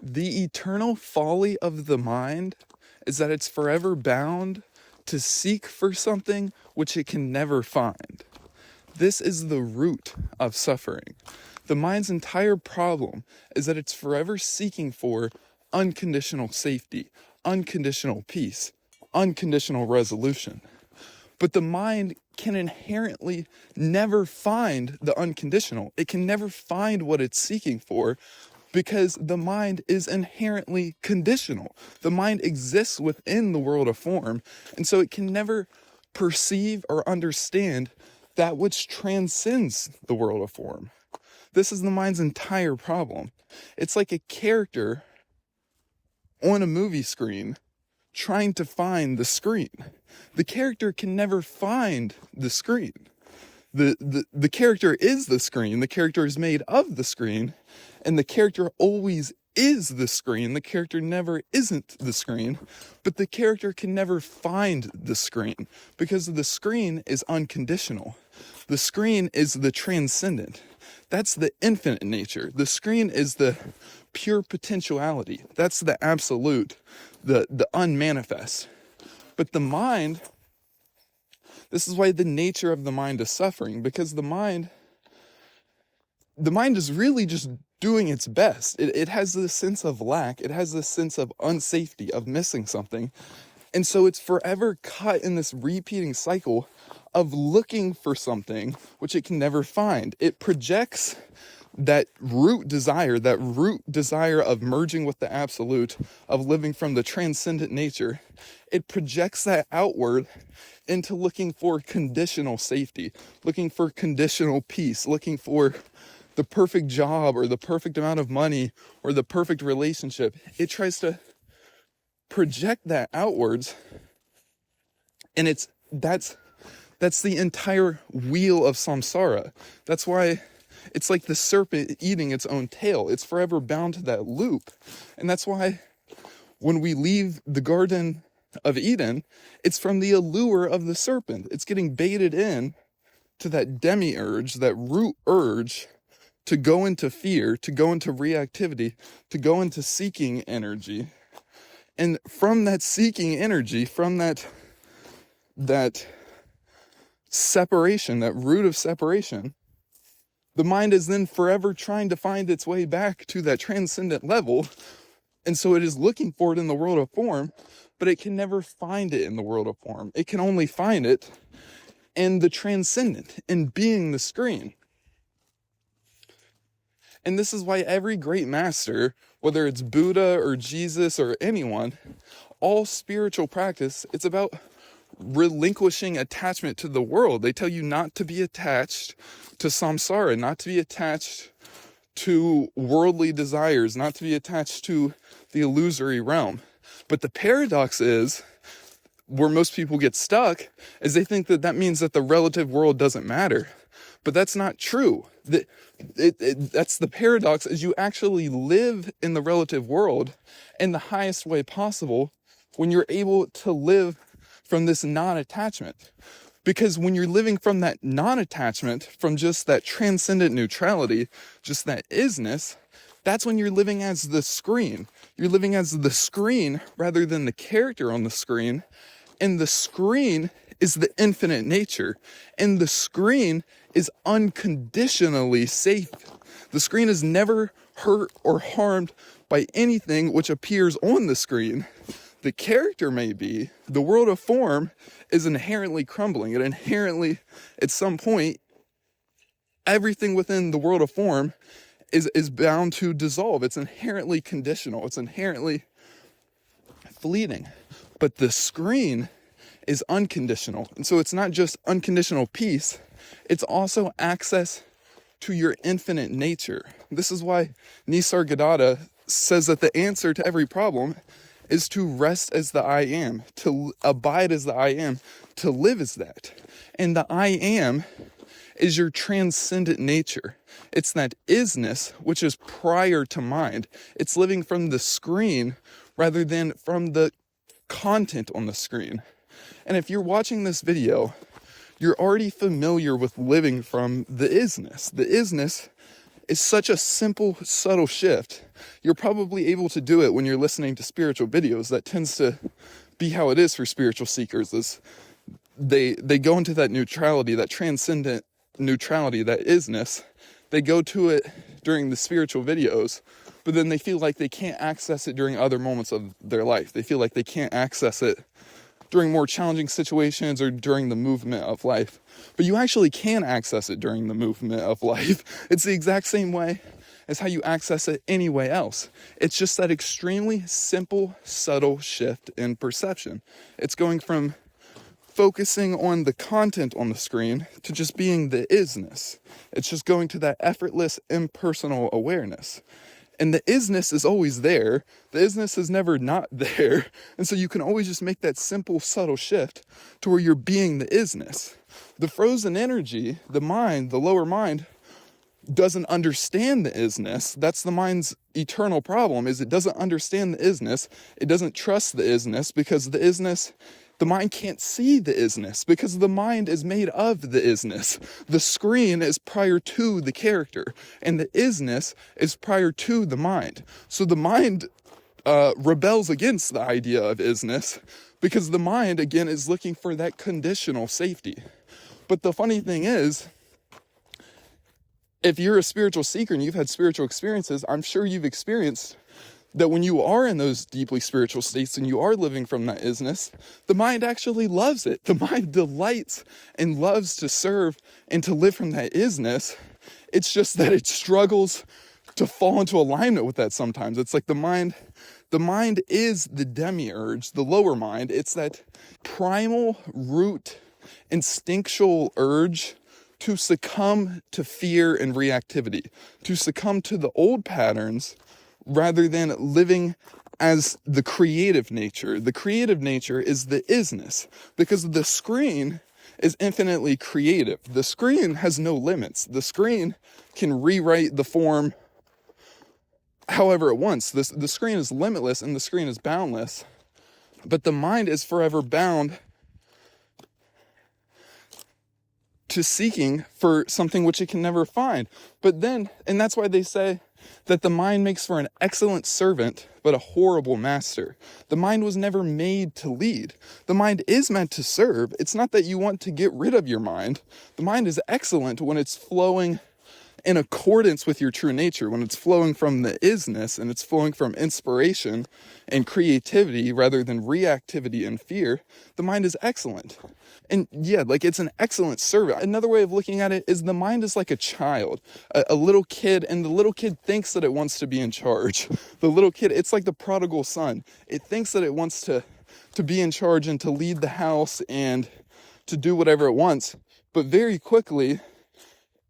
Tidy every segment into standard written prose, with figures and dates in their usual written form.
The eternal folly of the mind is that it's forever bound to seek for something which it can never find. This is the root of suffering. The mind's entire problem is that it's forever seeking for unconditional safety, unconditional peace, unconditional resolution. But the mind can inherently never find the unconditional. It can never find what it's seeking for because the mind is inherently conditional. The mind exists within the world of form, and so it can never perceive or understand that which transcends the world of form. This is the mind's entire problem. It's like a character on a movie screen trying to find the screen. The character can never find the screen. The character is the screen. The character is made of the screen, and the character always is the screen. The character never isn't the screen, but the character can never find the screen because the screen is unconditional. The screen is the transcendent. That's the infinite nature. The screen is the pure potentiality. That's the absolute, the unmanifest. But the mind, this is why the nature of the mind is suffering, because the mind is really just doing its best. It has this sense of lack. It has this sense of unsafety, of missing something. And so it's forever caught in this repeating cycle of looking for something which it can never find. It projects that root desire of merging with the absolute, of living from the transcendent nature. It projects that outward into looking for conditional safety, looking for conditional peace, looking for the perfect job or the perfect amount of money or the perfect relationship. It tries to project that outwards, and that's the entire wheel of samsara. That's why it's like the serpent eating its own tail. It's forever bound to that loop. And that's why when we leave the Garden of Eden, it's from the allure of the serpent. It's getting baited in to that demiurge, that root urge, to go into fear, to go into reactivity, to go into seeking energy. And from that seeking energy, from that separation, that root of separation, the mind is then forever trying to find its way back to that transcendent level. And so it is looking for it in the world of form, but it can never find it in the world of form. It can only find it in the transcendent, in being the screen. And this is why every great master, whether it's Buddha or Jesus or anyone, all spiritual practice, it's about relinquishing attachment to the world. They tell you not to be attached to samsara, not to be attached to worldly desires, not to be attached to the illusory realm. But the paradox is, where most people get stuck, is they think that means that the relative world doesn't matter. But that's not true. That's the paradox, is you actually live in the relative world in the highest way possible when you're able to live from this non-attachment. Because when you're living from that non-attachment, from just that transcendent neutrality, just that isness, that's when you're living as the screen. You're living as the screen rather than the character on the screen. And the screen is the infinite nature. And the screen is unconditionally safe. The screen is never hurt or harmed by anything which appears on the screen. The character may be, the world of form is inherently crumbling. It inherently, at some point, everything within the world of form is bound to dissolve. It's inherently conditional. It's inherently fleeting. But the screen is unconditional. And so it's not just unconditional peace, it's also access to your infinite nature. This is why Nisargadatta says that the answer to every problem is to rest as the I am, to abide as the I am, to live as that. And the I am is your transcendent nature. It's that isness, which is prior to mind. It's living from the screen rather than from the content on the screen. And if you're watching this video, you're already familiar with living from the isness. The isness is such a simple, subtle shift. You're probably able to do it when you're listening to spiritual videos. That tends to be how it is for spiritual seekers, is they go into that neutrality, that transcendent neutrality, that isness. They go to it during the spiritual videos, but then they feel like they can't access it during other moments of their life. They feel like they can't access it during more challenging situations or during the movement of life. But you actually can access it during the movement of life. It's the exact same way as how you access it any way else. It's just that extremely simple, subtle shift in perception. It's going from focusing on the content on the screen to just being the isness. It's just going to that effortless, impersonal awareness. And the isness is always there. The isness is never not there. And so you can always just make that simple, subtle shift to where you're being the isness. The frozen energy, the mind, the lower mind, doesn't understand the isness. That's the mind's eternal problem, is it doesn't understand the isness. It doesn't trust the isness, because the isness, the mind can't see the isness, because the mind is made of the isness. The screen is prior to the character, and the isness is prior to the mind. So the mind rebels against the idea of isness, because the mind, again, is looking for that conditional safety. But the funny thing is, if you're a spiritual seeker and you've had spiritual experiences, I'm sure you've experienced that when you are in those deeply spiritual states and you are living from that isness, the mind actually loves it. The mind delights and loves to serve and to live from that isness. It's just that it struggles to fall into alignment with that sometimes. It's like the mind is the demiurge, the lower mind. It's that primal root instinctual urge to succumb to fear and reactivity, to succumb to the old patterns rather than living as the creative nature. The creative nature is the isness, because the screen is infinitely creative. The screen has no limits. The screen can rewrite the form however it wants. The screen is limitless and the screen is boundless, but the mind is forever bound to seeking for something which it can never find. But then, and that's why they say that the mind makes for an excellent servant, but a horrible master. The mind was never made to lead. The mind is meant to serve. It's not that you want to get rid of your mind. The mind is excellent when it's flowing in accordance with your true nature, when it's flowing from the isness and it's flowing from inspiration and creativity rather than reactivity and fear. The mind is excellent. And yeah, like it's an excellent servant. Another way of looking at it is the mind is like a child, a little kid, and the little kid thinks that it wants to be in charge. The little kid, it's like the prodigal son. It thinks that it wants to be in charge and to lead the house and to do whatever it wants. But very quickly,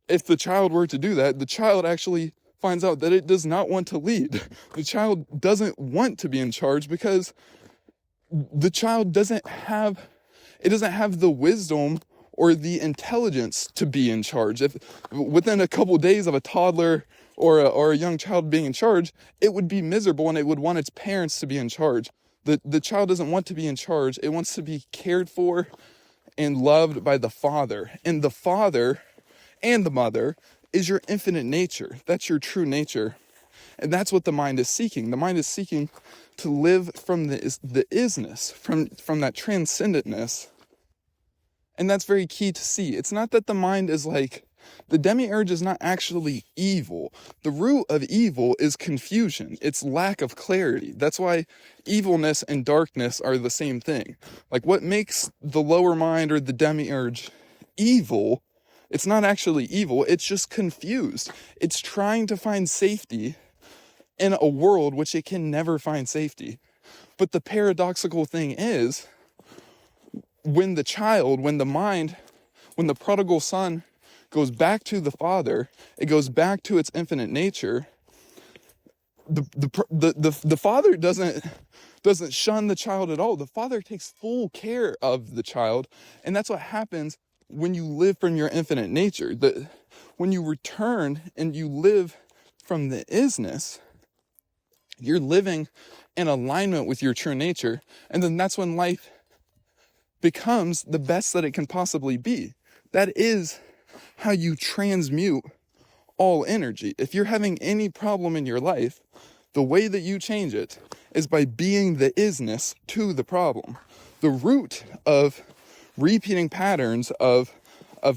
if the child were to do that, the child actually finds out that it does not want to lead. The child doesn't want to be in charge because the child doesn't have the wisdom or the intelligence to be in charge. If within a couple of days of a toddler or a young child being in charge, it would be miserable and it would want its parents to be in charge. The child doesn't want to be in charge. It wants to be cared for and loved by the father. And the father and the mother is your infinite nature. That's your true nature. And that's what the mind is seeking. The mind is seeking to live from the isness, from that transcendentness. And that's very key to see. It's not that the mind is like, the demiurge is not actually evil. The root of evil is confusion. It's lack of clarity. That's why evilness and darkness are the same thing. Like what makes the lower mind or the demiurge evil, it's not actually evil. It's just confused. It's trying to find safety in a world which it can never find safety. But the paradoxical thing is, when the prodigal son goes back to the father, it goes back to its infinite nature. The father doesn't shun the child at all. The father takes full care of the child, and that's what happens when you live from your infinite nature. When you return and you live from the isness, you're living in alignment with your true nature, and then that's when life becomes the best that it can possibly be. That is how you transmute all energy. If you're having any problem in your life, the way that you change it is by being the isness to the problem. The root of repeating patterns of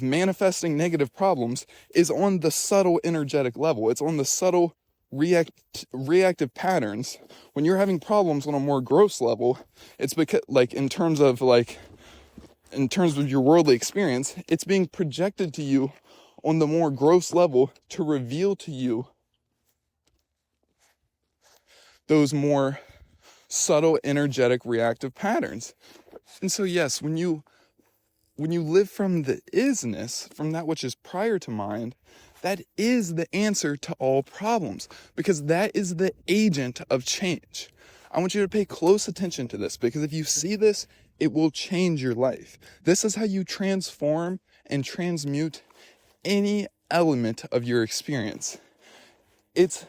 manifesting negative problems is on the subtle energetic level. It's on the subtle reactive patterns. When you're having problems on a more gross level, it's because, like, in terms of your worldly experience, it's being projected to you on the more gross level to reveal to you those more subtle energetic reactive patterns. And so yes, when you live from the isness, from that which is prior to mind, that is the answer to all problems, because that is the agent of change. I want you to pay close attention to this, because if you see this, it will change your life. This is how you transform and transmute any element of your experience. It's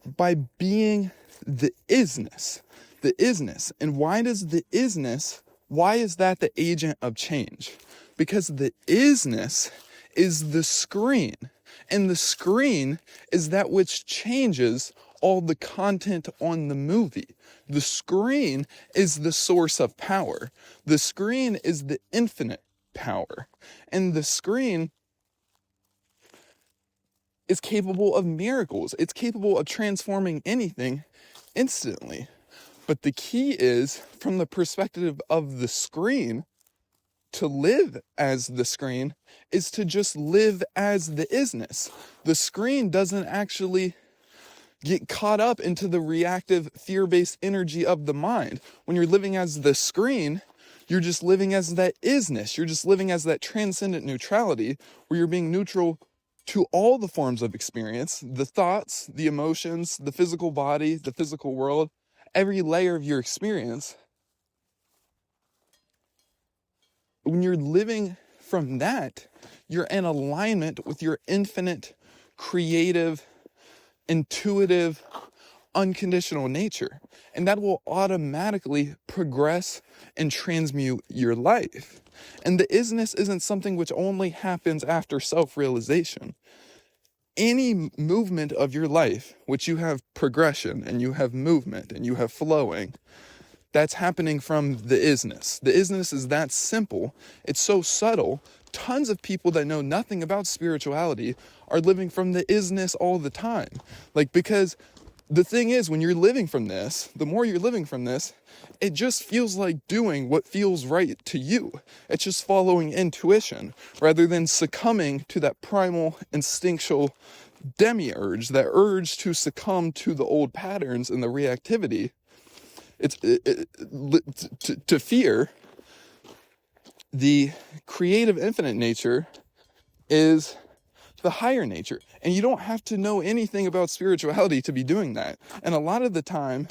by being the isness. The isness. And why does the isness, why is that the agent of change? Because the isness is the screen. And the screen is that which changes all the content on the movie. The screen is the source of power. The screen is the infinite power. And the screen is capable of miracles. It's capable of transforming anything instantly. But the key is, from the perspective of the screen, to live as the screen is to just live as the isness. The screen doesn't actually get caught up into the reactive, fear-based energy of the mind. When you're living as the screen, you're just living as that isness. You're just living as that transcendent neutrality, where you're being neutral to all the forms of experience, the thoughts, the emotions, the physical body, the physical world, every layer of your experience. When you're living from that, you're in alignment with your infinite, creative, intuitive, unconditional nature. And that will automatically progress and transmute your life. And the isness isn't something which only happens after self-realization. Any movement of your life, which you have progression and you have movement and you have flowing, that's happening from the isness. The isness is that simple. It's so subtle. Tons of people that know nothing about spirituality are living from the isness all the time. Because the thing is, when you're living from this, the more you're living from this, it just feels like doing what feels right to you. It's just following intuition rather than succumbing to that primal instinctual demiurge, that urge to succumb to the old patterns and the reactivity. To fear. The creative infinite nature is the higher nature. And you don't have to know anything about spirituality to be doing that. And a lot of the time,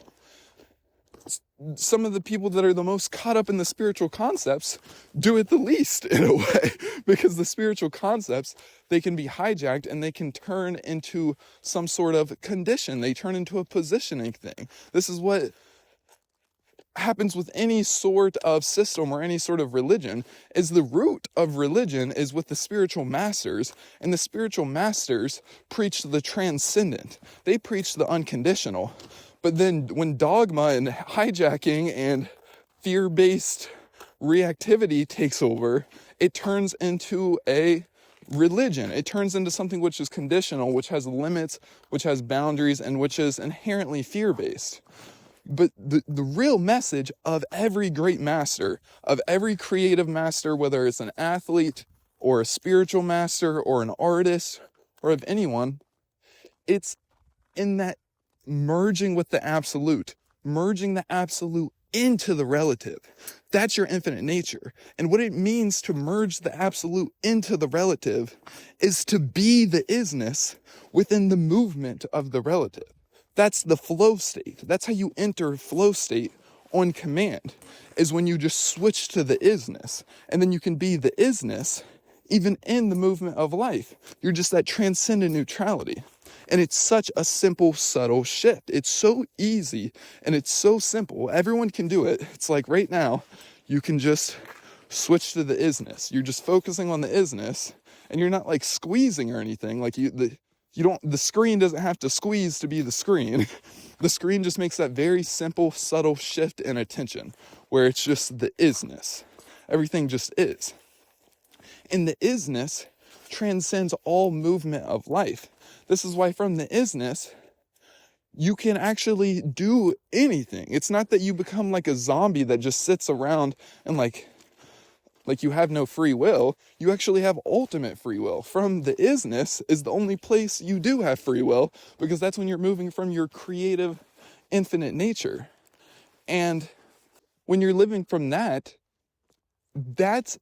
some of the people that are the most caught up in the spiritual concepts do it the least, in a way, because the spiritual concepts, they can be hijacked and they can turn into some sort of condition. They turn into a positioning thing. This is what happens with any sort of system or any sort of religion. Is the root of religion is with the spiritual masters, and the spiritual masters preach the transcendent. They preach the unconditional. But then when dogma and hijacking and fear-based reactivity takes over, it turns into a religion. It turns into something which is conditional, which has limits, which has boundaries, and which is inherently fear-based. But the real message of every great master, of every creative master, whether it's an athlete or a spiritual master or an artist or of anyone, it's in that merging with the absolute, merging the absolute into the relative. That's your infinite nature. And what it means to merge the absolute into the relative is to be the isness within the movement of the relative. That's the flow state. That's how you enter flow state on command, is when you just switch to the isness. And then you can be the isness even in the movement of life. You're just that transcendent neutrality. And it's such a simple, subtle shift. It's so easy and it's so simple. Everyone can do it. It's like right now, you can just switch to the isness. You're just focusing on the isness, and you're not like squeezing or anything. Like the screen doesn't have to squeeze to be the screen. The screen just makes that very simple, subtle shift in attention where it's just the isness. Everything just is. And the isness transcends all movement of life. This is why from the isness, you can actually do anything. It's not that you become like a zombie that just sits around and like you have no free will. You actually have ultimate free will. From the isness is the only place you do have free will, because that's when you're moving from your creative, infinite nature. And when you're living from that, that's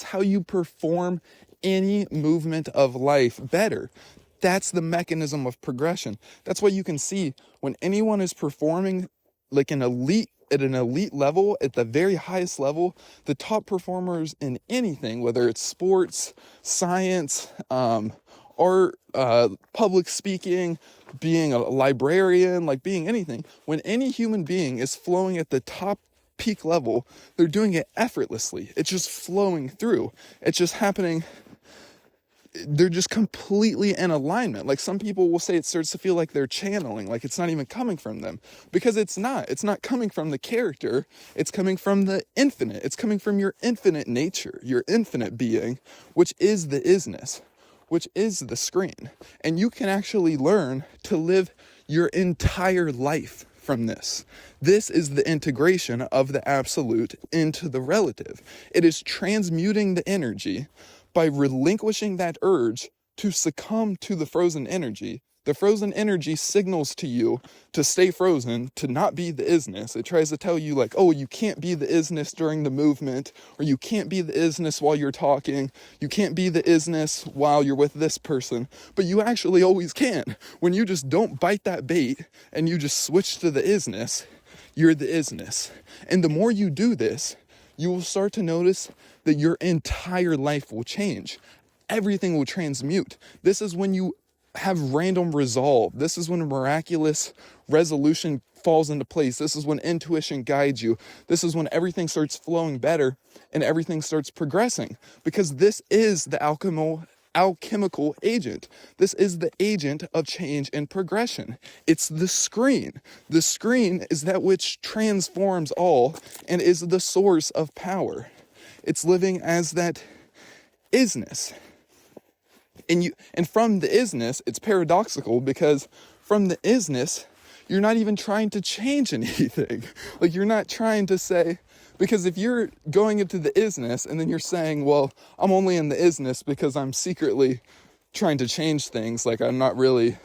how you perform any movement of life better. That's the mechanism of progression. That's why you can see when anyone is performing like at an elite level, at the very highest level, the top performers in anything, whether it's sports, science, art, public speaking, being a librarian, like being anything, when any human being is flowing at the top peak level, they're doing it effortlessly. It's just flowing through. It's just happening. They're just completely in alignment. Like some people will say it starts to feel like they're channeling, like it's not even coming from them, because it's not coming from the character. It's coming from the infinite. It's coming from your infinite nature, your infinite being, which is the isness, which is the screen. And you can actually learn to live your entire life from this. This is the integration of the absolute into the relative. It is transmuting the energy by relinquishing that urge to succumb to the frozen energy. The frozen energy signals to you to stay frozen, to not be the isness. It tries to tell you like, oh, you can't be the isness during the movement, or you can't be the isness while you're talking, you can't be the isness while you're with this person, but you actually always can. When you just don't bite that bait and you just switch to the isness, you're the isness. And the more you do this, you will start to notice that your entire life will change. Everything will transmute. This is when you have random resolve. This is when miraculous resolution falls into place. This is when intuition guides you. This is when everything starts flowing better and everything starts progressing, because this is the alchemical agent. This is the agent of change and progression. It's the screen. The screen is that which transforms all and is the source of power. It's living as that isness. And from the isness, it's paradoxical, because from the isness, you're not even trying to change anything. Like you're not trying to say, because if you're going into the isness and then you're saying, well, I'm only in the isness because I'm secretly trying to change things, like I'm not really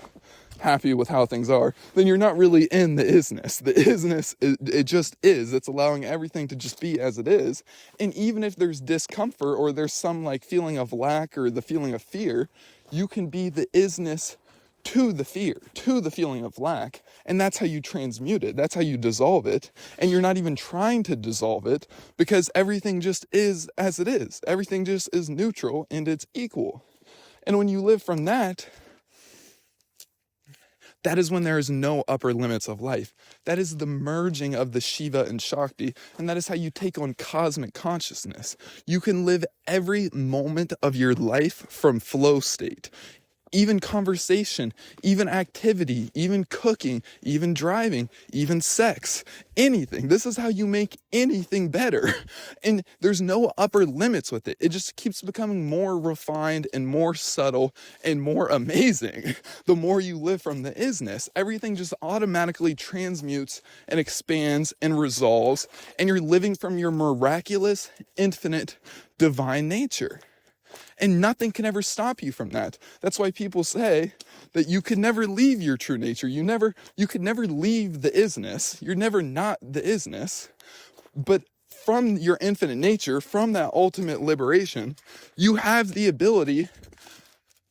happy with how things are, then you're not really in the isness. The isness, it just is. It's allowing everything to just be as it is. And even if there's discomfort or there's some like feeling of lack or the feeling of fear, you can be the isness to the fear, to the feeling of lack. And that's how you transmute it. That's how you dissolve it. And you're not even trying to dissolve it, because everything just is as it is. Everything just is neutral and it's equal. And when you live from that, that is when there is no upper limits of life. That is the merging of the Shiva and Shakti, and that is how you take on cosmic consciousness. You can live every moment of your life from flow state. Even conversation, even activity, even cooking, even driving, even sex, anything. This is how you make anything better. And there's no upper limits with it. It just keeps becoming more refined and more subtle and more amazing. The more you live from the isness, everything just automatically transmutes and expands and resolves, and you're living from your miraculous, infinite, divine nature. And nothing can ever stop you from that. That's why people say that you could never leave your true nature. You could never leave the isness. You're never not the isness. But from your infinite nature, from that ultimate liberation, you have the ability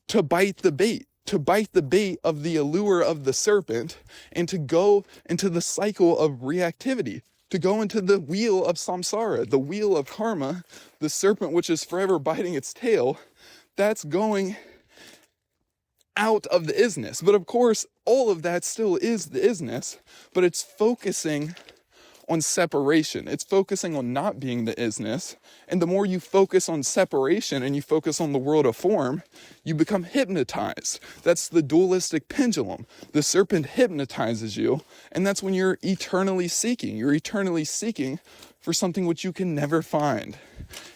to bite the bait. To bite the bait of the allure of the serpent, and to go into the cycle of reactivity. To go into the wheel of samsara, the wheel of karma, the serpent which is forever biting its tail. That's going out of the isness. But of course, all of that still is the isness, but it's focusing on separation. It's focusing on not being the isness. And the more you focus on separation and you focus on the world of form, you become hypnotized. That's the dualistic pendulum. The serpent hypnotizes you, and that's when you're eternally seeking. You're eternally seeking for something which you can never find.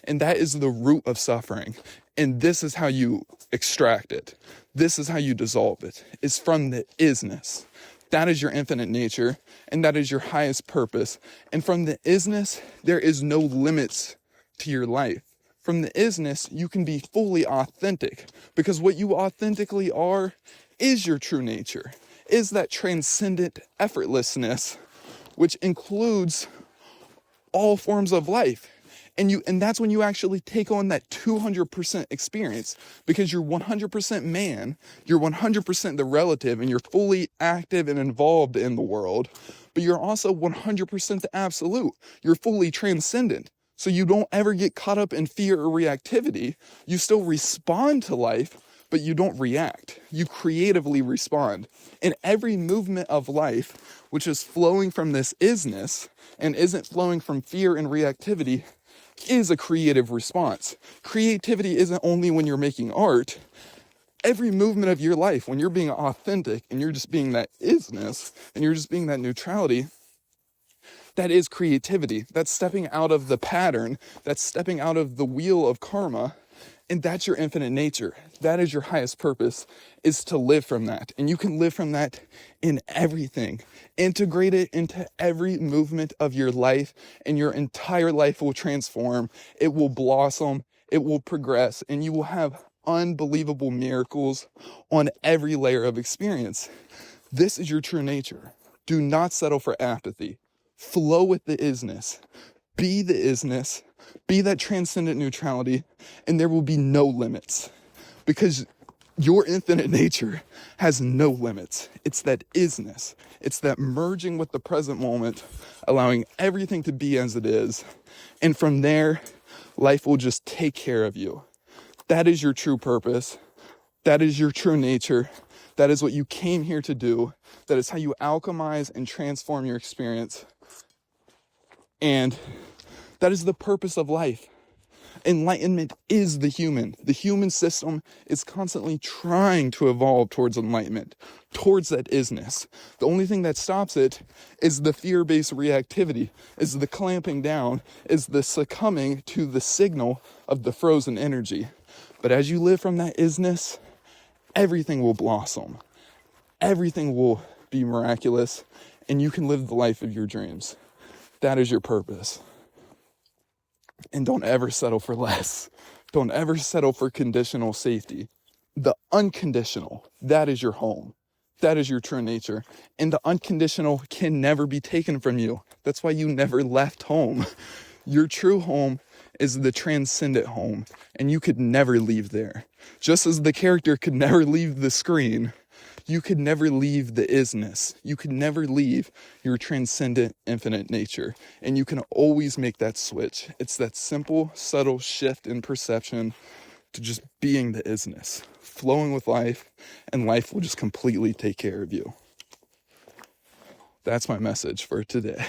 And that is the root of suffering. And this is how you extract it. This is how you dissolve it. It's from the isness. That is your infinite nature, and that is your highest purpose. And from the isness, there is no limits to your life. From the isness, you can be fully authentic, because what you authentically are is your true nature, is that transcendent effortlessness, which includes all forms of life. And that's when you actually take on that 200% experience, because you're 100% man, you're 100% the relative, and you're fully active and involved in the world, but you're also 100% the absolute. You're fully transcendent. So you don't ever get caught up in fear or reactivity. You still respond to life, but you don't react. You creatively respond. And every movement of life, which is flowing from this isness and isn't flowing from fear and reactivity, is a creative response. Creativity isn't only when you're making art. Every movement of your life, when you're being authentic and you're just being that isness and you're just being that neutrality, that is creativity. That's stepping out of the pattern. That's stepping out of the wheel of karma. And that's your infinite nature. That is your highest purpose, is to live from that. And you can live from that in everything. Integrate it into every movement of your life, and your entire life will transform. It will blossom. It will progress. And you will have unbelievable miracles on every layer of experience. This is your true nature. Do not settle for apathy. Flow with the isness. Be the isness. Be that transcendent neutrality, and there will be no limits, because your infinite nature has no limits. It's that isness. It's that merging with the present moment, allowing everything to be as it is. And from there, life will just take care of you. That is your true purpose. That is your true nature. That is what you came here to do. That is how you alchemize and transform your experience. And that is the purpose of life. Enlightenment is the human. The human system is constantly trying to evolve towards enlightenment, towards that isness. The only thing that stops it is the fear-based reactivity, is the clamping down, is the succumbing to the signal of the frozen energy. But as you live from that isness, everything will blossom. Everything will be miraculous, and you can live the life of your dreams. That is your purpose. And don't ever settle for less. Don't ever settle for conditional safety. The unconditional, that is your home. That is your true nature. And the unconditional can never be taken from you. That's why you never left home. Your true home is the transcendent home, and you could never leave there. Just as the character could never leave the screen, you could never leave the isness. You could never leave your transcendent infinite nature. And you can always make that switch. It's that simple, subtle shift in perception to just being the isness, flowing with life, and life will just completely take care of you. That's my message for today.